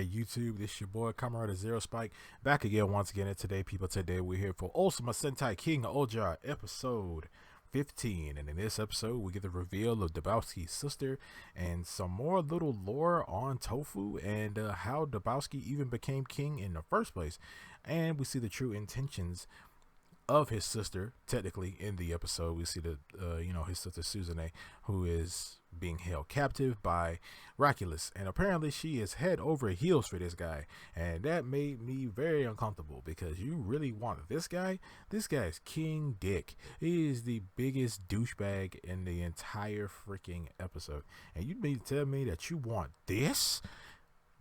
there, YouTube. This is your boy, Kamen Zero Spike, back again once again. And today, people, today we're here for Ohsama Sentai King-Ohger episode 15. And in this episode, we get the reveal of Dabowski's sister and some more little lore on Tofu and how Dabowski even became king in the first place. And we see the true intentions of his sister. Technically, in the episode, we see his sister Suzune, who is being held captive by Raculus, and apparently she is head over heels for this guy, and that made me very uncomfortable because you really want this guy. This guy is King Dick. He is the biggest douchebag in the entire freaking episode, and you mean to tell me that you want this?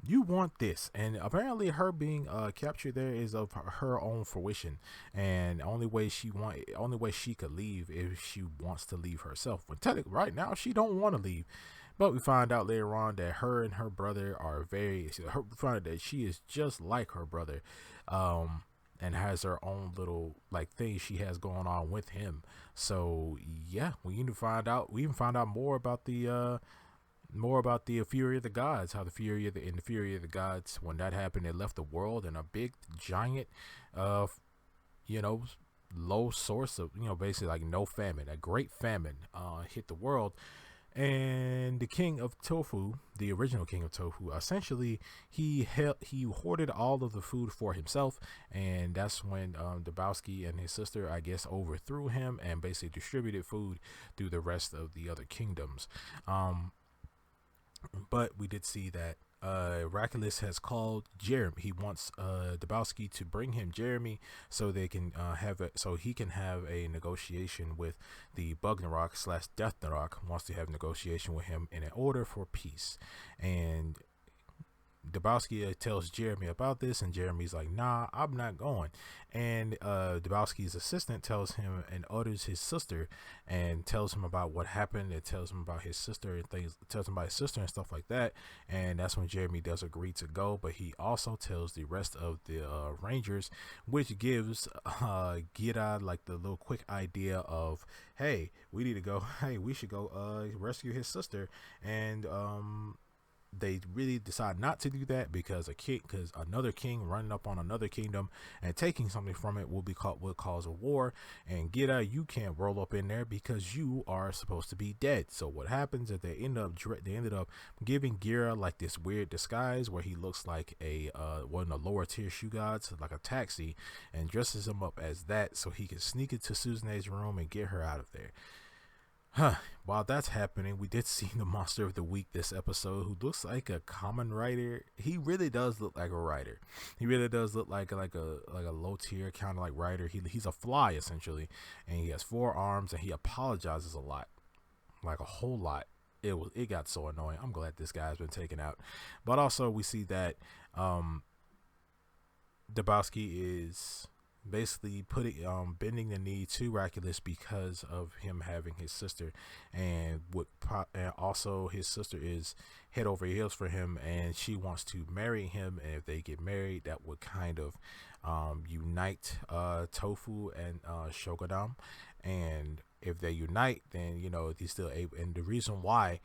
You want this. And apparently her being captured there is of her own fruition, and the only way she could leave if she wants to leave herself, when technically right now she don't want to leave. But we find out later on that her and her brother are we find out that she is just like her brother, and has her own little thing she has going on with him. So yeah, we even find out more about the fury of the gods, how the fury of the gods, when that happened, it left the world in a big giant low source of, basically no famine. A great famine hit the world, and the king of Tofu, the original king of Tofu, essentially he hoarded all of the food for himself, and that's when Dabowski and his sister, I guess, overthrew him and basically distributed food through the rest of the other kingdoms. But we did see that Raculus has called Jeremy. He wants Dabowski to bring him Jeremy so they can he can have a negotiation with the Bugnarok / Deathnarok. Wants to have negotiation with him in order for peace. And Dabowski tells Jeremy about this, and Jeremy's like, nah, I'm not going. And Dabowski's assistant tells him and orders his sister and tells him about what happened. It tells him about his sister and things, tells him about his sister and stuff like that. And that's when Jeremy does agree to go, but he also tells the rest of the Rangers, which gives Gira the little quick idea of, hey, we need to go, hey, we should go rescue his sister. And they really decide not to do that because another king running up on another kingdom and taking something from it will cause a war. And Gira, you can't roll up in there because you are supposed to be dead. So what happens is they ended up giving Gira this weird disguise where he looks like one of the lower tier shoe gods, like a taxi, and dresses him up as that so he can sneak into Suzune's room and get her out of there. While that's happening, we did see the monster of the week this episode, who looks like a common writer. He really does look like a writer. He really does look like a low tier kind of writer. He's a fly essentially, and he has 4 arms, and he apologizes a lot, a whole lot. It got so annoying. I'm glad this guy's been taken out. But also we see that Dabowski is basically bending the knee to Raculus because of him having his sister, and also his sister is head over heels for him, and she wants to marry him. And if they get married, that would kind of unite Tofu and Shogunam. And if they unite, then he's still able. And the reason why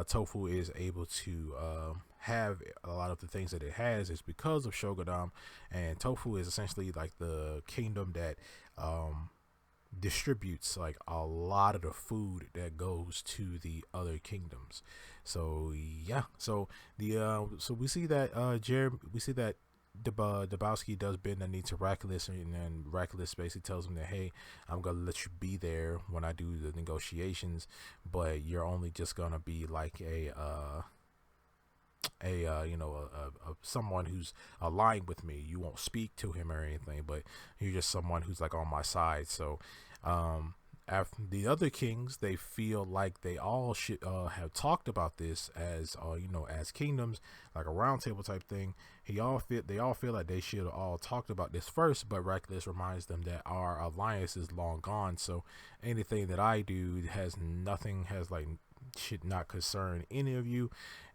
Tofu is able to have a lot of the things that it has is because of Shogunam, and Tofu is essentially the kingdom that distributes a lot of the food that goes to the other kingdoms. So yeah, so we see that Dabowski does bend the knee to Raculus, and then Raculus basically tells him that, hey, I'm gonna let you be there when I do the negotiations, but you're only just gonna be someone who's aligned with me. You won't speak to him or anything, but you're just someone who's on my side. So after the other kings, they feel like they all should have talked about this as as kingdoms, like a round table type thing. They all feel like they should have all talked about this first, but Raculus reminds them that our alliance is long gone, so anything that I do should not concern any of you,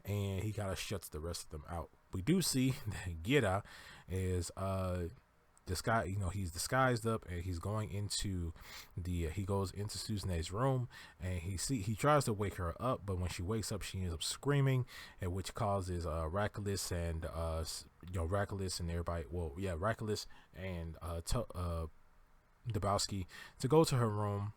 and he kind of shuts the rest of them out. We do see that Gira is he's disguised up, and he's going into he goes into Suzune's room, and he tries to wake her up, but when she wakes up, she ends up screaming, and which causes Rakulis and Rakulis and everybody, Rakulis and Dabowski to go to her room,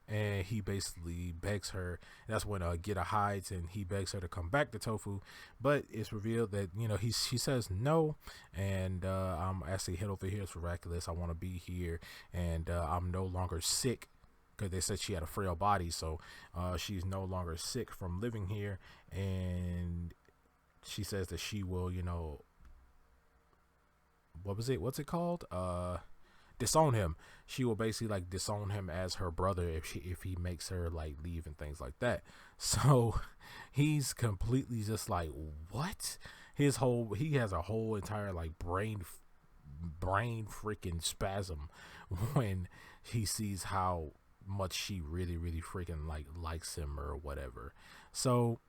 and he basically begs her. That's when Gita hides, and he begs her to come back to Tofu, but it's revealed that she says no, and I'm actually head over here for Rakulis. I want to be here, and I'm no longer sick, because they said she had a frail body, so she's no longer sick from living here, and she says that she will, what's it called? Disown him. She will basically like disown him as her brother if he makes her like leave and things like that. So he's completely just like, what? He has a whole entire like brain freaking spasm when he sees how much she really freaking likes him or whatever. So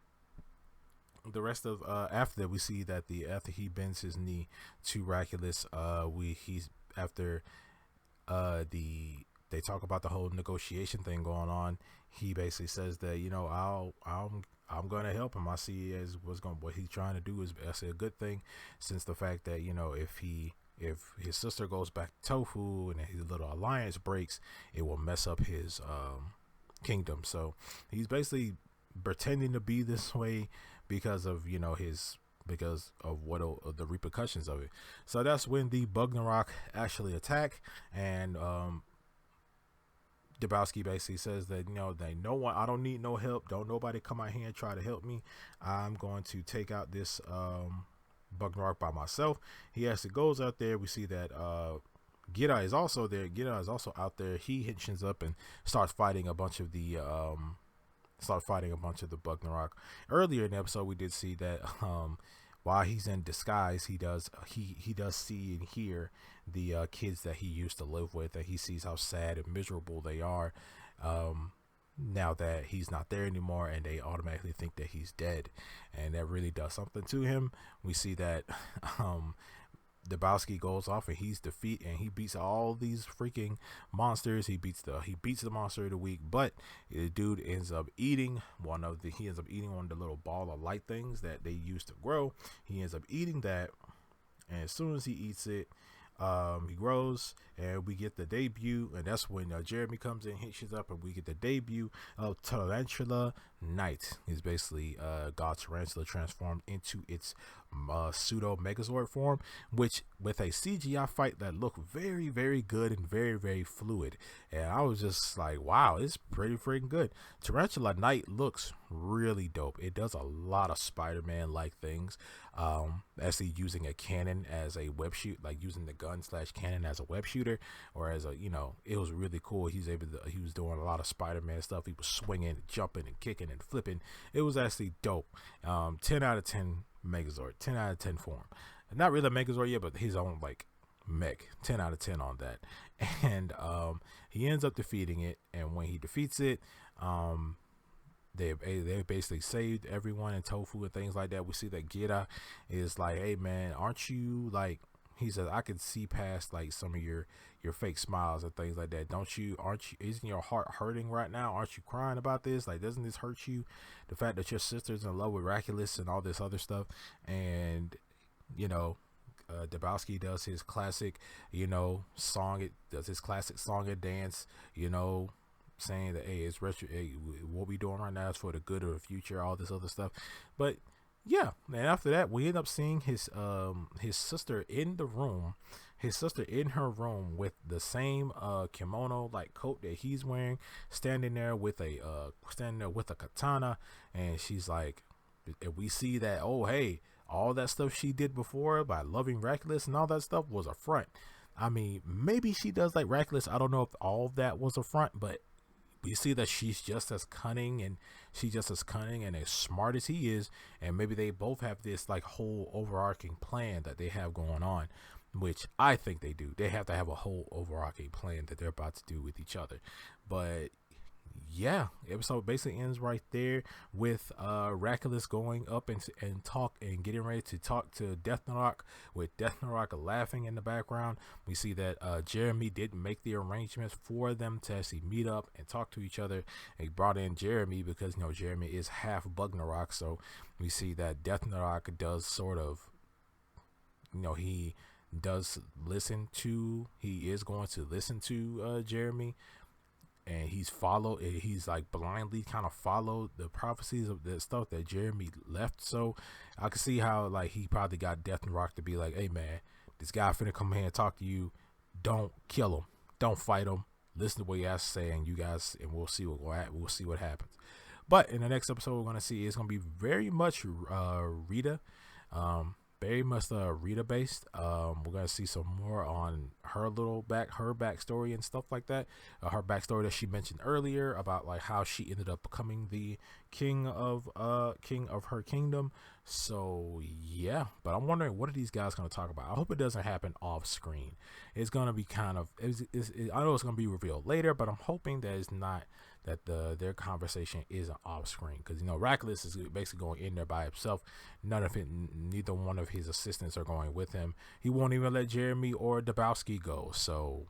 the rest of after that, we see that after he bends his knee to Rakulis, he's after they talk about the whole negotiation thing going on. He basically says that I'm gonna help him. I see as what he's trying to do is a good thing, since the fact that if his sister goes back to Tofu and his little alliance breaks, it will mess up his kingdom. So he's basically pretending to be this way because of because of the repercussions of it. So that's when the Bugnarok actually attack, and Dabowski basically says that no one, I don't need no help. Don't nobody come out here and try to help me. I'm going to take out this Bugnarok by myself. He actually goes out there. We see that Gira is also there. Gira is also out there. He hitches up and starts fighting a bunch of the Bugnarok. Earlier in the episode, we did see that while he's in disguise, he does see and hear the kids that he used to live with, and he sees how sad and miserable they are now that he's not there anymore, and they automatically think that he's dead, and that really does something to him. We see that Dabowski goes off and he beats all these freaking monsters. He beats the monster of the week, but the dude ends up eating one of the little ball of light things that they used to grow. He ends up eating that, and as soon as he eats it, he grows, and we get the debut, and that's when Jeremy comes in, hitches up, and we get the debut of Tarantula Knight. He's basically God Tarantula transformed into its pseudo Megazord form, which with a CGI fight that looked very good and very fluid, and I was just like, wow, it's pretty freaking good. Tarantula Knight looks really dope. It does a lot of Spider-Man like things, actually using a cannon as a web shoot, like using the gun / cannon as a web shooter, or as a it was really cool. He was doing a lot of Spider-Man stuff. He was swinging, jumping, and kicking and flipping. It was actually dope. 10 out of 10 Megazord, 10 out of 10 form. Not really a Megazord yet, but his own like mech. 10 out of 10 on that. And he ends up defeating it, and when he defeats it, they basically saved everyone in Tofu and things like that. We see that Gira is like, hey man, aren't you like, he says, I can see past like some of your fake smiles and things like that. Isn't your heart hurting right now? Aren't you crying about this? Like, doesn't this hurt you? The fact that your sister's in love with Rakulis and all this other stuff. And Dabowski does his classic song. It does his classic song and dance, saying that, hey, it's retro, hey, what we doing right now is for the good of the future, all this other stuff. But yeah, and after that, we end up seeing his sister in the room, in her room with the same kimono like coat that he's wearing, standing there with a katana, and she's like, and we see that, oh hey, all that stuff she did before by loving Rakulis and all that stuff was a front. I mean, maybe she does like Rakulis. I don't know if all of that was a front, but we see that she's just as cunning and as smart as he is, and maybe they both have this like whole overarching plan that they have going on, which I think they do. They have to have a whole overarching plan that they're about to do with each other. But yeah, episode basically ends right there with Raculus going up and talk and getting ready to talk to Death Narok, with Death Narok laughing in the background. We see that Jeremy didn't make the arrangements for them to actually meet up and talk to each other. He brought in Jeremy because Jeremy is half Bug Narok, so we see that Death Narok does sort of, he does listen to, he is going to listen to Jeremy, and he's like blindly kind of followed the prophecies of the stuff that Jeremy left. So I can see how like he probably got Death and Rock to be like, hey man, this guy finna come here and talk to you, don't kill him, don't fight him, listen to what he has to say, and we'll see what happens. But in the next episode, we're gonna see it's gonna be very much Rita, very much Rita based. We're gonna see some more on her backstory and stuff like that. Her backstory that she mentioned earlier about like how she ended up becoming the king of her kingdom. So yeah, but I'm wondering, what are these guys gonna talk about? I hope it doesn't happen off screen. It's gonna be kind of I know it's gonna be revealed later, but I'm hoping that it's not, that their conversation isn't off screen, because Raculus is basically going in there by himself. Neither one of his assistants are going with him. He won't even let Jeremy or Dabowski go. So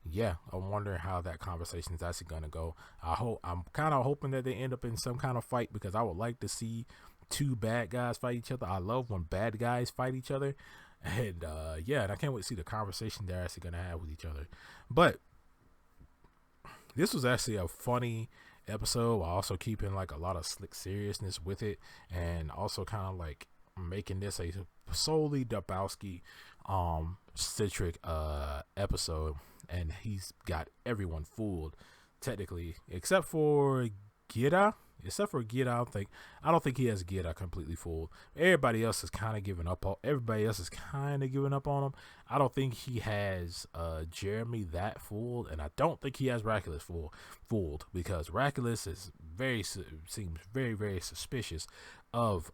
yeah, I'm wondering how that conversation is actually gonna go. I'm kind of hoping that they end up in some kind of fight, because I would like to see two bad guys fight each other. I love when bad guys fight each other, and and I can't wait to see the conversation they're actually gonna have with each other. But this was actually a funny episode, while also keeping like a lot of slick seriousness with it, and also kind of like making this a solely Dabowski centric episode. And he's got everyone fooled, technically, except for Gira. I don't think he has Gira completely fooled. Everybody else is kind of giving up on. Him. I don't think he has Jeremy that fooled, and I don't think he has Raculus fooled, because Raculus seems very, very suspicious of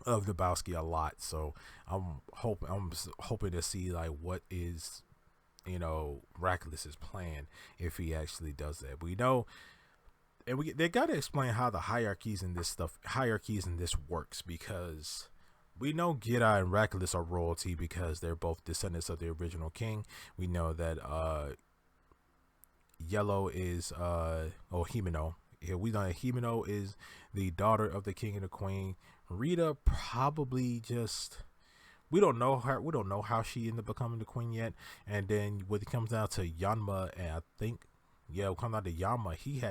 Dabowski a lot. So I'm hoping to see like what is Raculus's plan if he actually does that. We know. And they got to explain how the hierarchies in this works, because we know Gira and Raculus are royalty because they're both descendants of the original king. We know that Yellow is Himeno. Yeah, we know that Himeno is the daughter of the king and the queen. Rita probably just, we don't know her. We don't know how she ended up becoming the queen yet. And then when it comes down to Yanma, and I think, yeah, it comes out to Yama. He's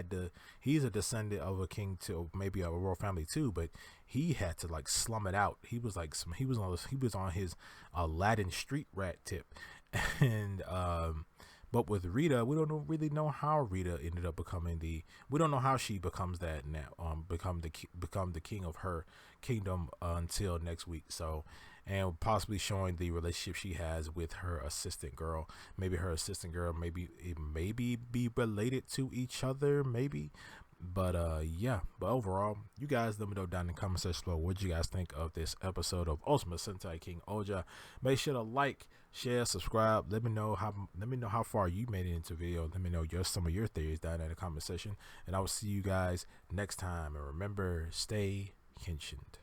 a descendant of a king to maybe a royal family too, but he had to like slum it out. He was on his Aladdin street rat tip, and but with Rita, we don't really know how Rita ended up becoming we don't know how she becomes that now. Become the king of her kingdom until next week. So. And possibly showing the relationship she has with her assistant girl. Maybe her assistant girl, maybe be related to each other, maybe. But yeah. But overall, you guys let me know down in the comment section below what you guys think of this episode of Ohsama Sentai King-Ohger. Make sure to like, share, subscribe. Let me know how far you made it into the video. Let me know some of your theories down in the comment section. And I will see you guys next time. And remember, stay kenshined.